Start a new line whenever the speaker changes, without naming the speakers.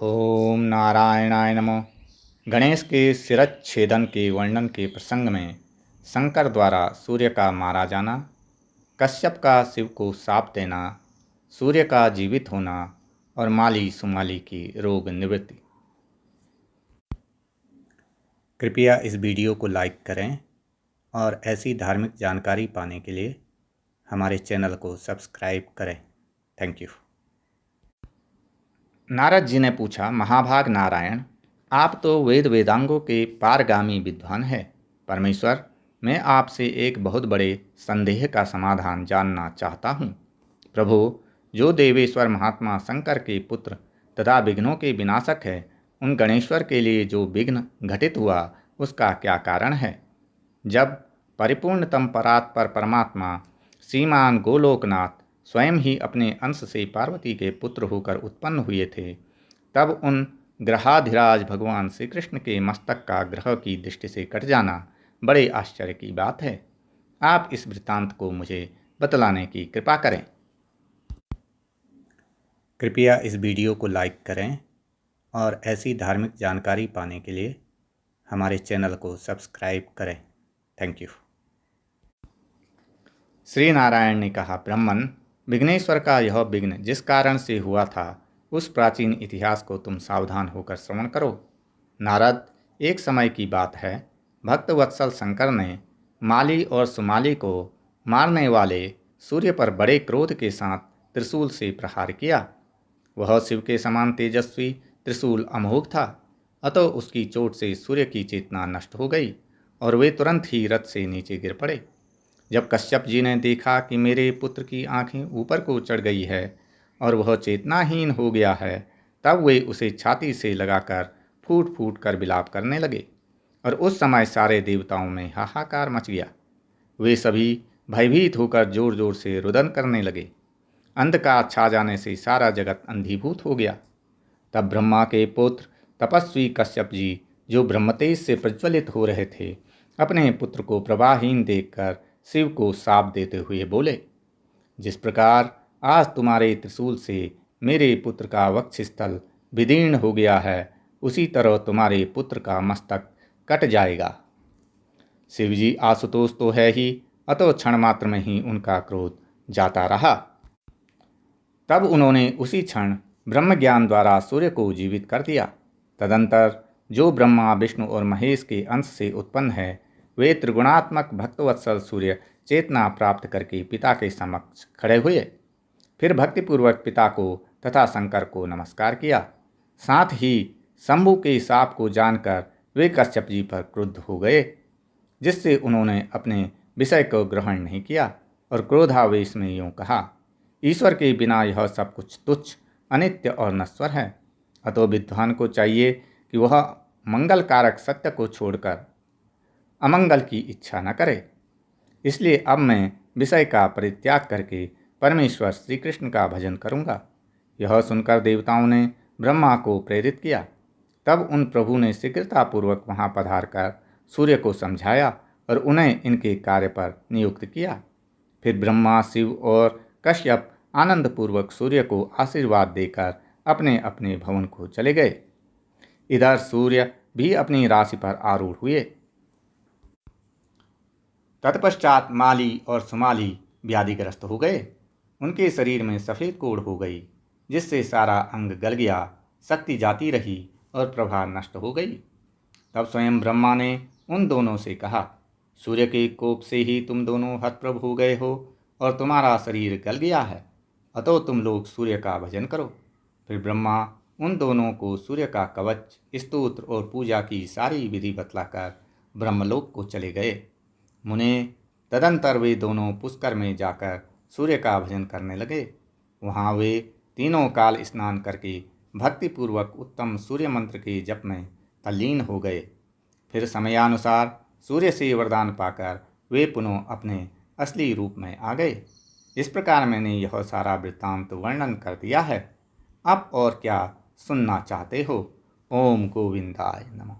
ओम नारायणाय नमः। गणेश के शिरच्छेदन के वर्णन के प्रसंग में शंकर द्वारा सूर्य का मारा जाना, कश्यप का शिव को शाप देना, सूर्य का जीवित होना और माली सुमाली की रोग निवृत्ति। कृपया इस वीडियो को लाइक करें और ऐसी धार्मिक जानकारी पाने के लिए हमारे चैनल को सब्सक्राइब करें। Thank you. नारद जी ने पूछा, महाभाग नारायण, आप तो वेद वेदांगों के पारगामी विद्वान हैं। परमेश्वर, मैं आपसे एक बहुत बड़े संदेह का समाधान जानना चाहता हूँ। प्रभु, जो देवेश्वर महात्मा शंकर के पुत्र तथा विघ्नों के विनाशक है, उन गणेश्वर के लिए जो विघ्न घटित हुआ उसका क्या कारण है? जब परिपूर्णतम परात्पर परमात्मा श्रीमान गोलोकनाथ स्वयं ही अपने अंश से पार्वती के पुत्र होकर उत्पन्न हुए थे, तब उन ग्रहाधिराज भगवान श्री कृष्ण के मस्तक का ग्रह की दृष्टि से कट जाना बड़े आश्चर्य की बात है। आप इस वृत्तांत को मुझे बतलाने की कृपा करें। कृपया इस वीडियो को लाइक करें और ऐसी धार्मिक जानकारी पाने के लिए हमारे चैनल को सब्सक्राइब करें। Thank you. श्री नारायण ने कहा, ब्राह्मण, विघ्नेश्वर का यह विघ्न जिस कारण से हुआ था उस प्राचीन इतिहास को तुम सावधान होकर श्रवण करो। नारद, एक समय की बात है, भक्तवत्सल शंकर ने माली और सुमाली को मारने वाले सूर्य पर बड़े क्रोध के साथ त्रिशूल से प्रहार किया। वह शिव के समान तेजस्वी त्रिशूल अमोघ था, अतः उसकी चोट से सूर्य की चेतना नष्ट हो गई और वे तुरंत ही रथ से नीचे गिर पड़े। जब कश्यप जी ने देखा कि मेरे पुत्र की आंखें ऊपर को चढ़ गई है और वह चेतनाहीन हो गया है, तब वे उसे छाती से लगाकर फूट फूट कर विलाप करने लगे और उस समय सारे देवताओं में हाहाकार मच गया। वे सभी भयभीत होकर जोर जोर से रुदन करने लगे। अंधकार छा जाने से सारा जगत अंधीभूत हो गया। तब ब्रह्मा के पुत्र तपस्वी कश्यप जी, जो ब्रह्मतेज से प्रज्वलित हो रहे थे, अपने पुत्र को प्रभाहीन देखकर शिव को शाप देते हुए बोले, जिस प्रकार आज तुम्हारे त्रिशूल से मेरे पुत्र का वक्षस्थल विदीर्ण हो गया है, उसी तरह तुम्हारे पुत्र का मस्तक कट जाएगा। शिवजी आशुतोष तो है ही, अतो क्षण मात्र में ही उनका क्रोध जाता रहा। तब उन्होंने उसी क्षण ब्रह्म ज्ञान द्वारा सूर्य को जीवित कर दिया। तदंतर जो ब्रह्मा विष्णु और महेश के अंश से उत्पन्न है, वे त्रिगुणात्मक भक्तवत्सल सूर्य चेतना प्राप्त करके पिता के समक्ष खड़े हुए। फिर भक्तिपूर्वक पिता को तथा शंकर को नमस्कार किया। साथ ही शंभु के शाप को जानकर वे कश्यप जी पर क्रुद्ध हो गए, जिससे उन्होंने अपने विषय को ग्रहण नहीं किया और क्रोधावेश में यूँ कहा, ईश्वर के बिना यह सब कुछ तुच्छ, अनित्य और नश्वर है। अतो विद्वान को चाहिए कि वह मंगल कारक सत्य को छोड़कर अमंगल की इच्छा न करे। इसलिए अब मैं विषय का परित्याग करके परमेश्वर श्री कृष्ण का भजन करूँगा। यह सुनकर देवताओं ने ब्रह्मा को प्रेरित किया। तब उन प्रभु ने शीघ्रतापूर्वक वहाँ पधार कर सूर्य को समझाया और उन्हें इनके कार्य पर नियुक्त किया। फिर ब्रह्मा, शिव और कश्यप आनंदपूर्वक सूर्य को आशीर्वाद देकर अपने अपने भवन को चले गए। इधर सूर्य भी अपनी राशि पर आरूढ़ हुए। तत्पश्चात माली और सुमाली व्याधिग्रस्त हो गए। उनके शरीर में सफ़ेद कोढ़ हो गई, जिससे सारा अंग गल गया, शक्ति जाती रही और प्रभा नष्ट हो गई। तब स्वयं ब्रह्मा ने उन दोनों से कहा, सूर्य के कोप से ही तुम दोनों हतप्रभ हो गए हो और तुम्हारा शरीर गल गया है, अतो तुम लोग सूर्य का भजन करो। फिर ब्रह्मा उन दोनों को सूर्य का कवच, स्तोत्र और पूजा की सारी विधि बतलाकर ब्रह्मलोक को चले गए। मुने, तदंतर वे दोनों पुष्कर में जाकर सूर्य का भजन करने लगे। वहाँ वे तीनों काल स्नान करके भक्तिपूर्वक उत्तम सूर्य मंत्र के जप में तल्लीन हो गए। फिर समयानुसार सूर्य से वरदान पाकर वे पुनः अपने असली रूप में आ गए। इस प्रकार मैंने यह सारा वृत्तांत वर्णन कर दिया है। अब और क्या सुनना चाहते हो? ओम गोविंदाय नमः।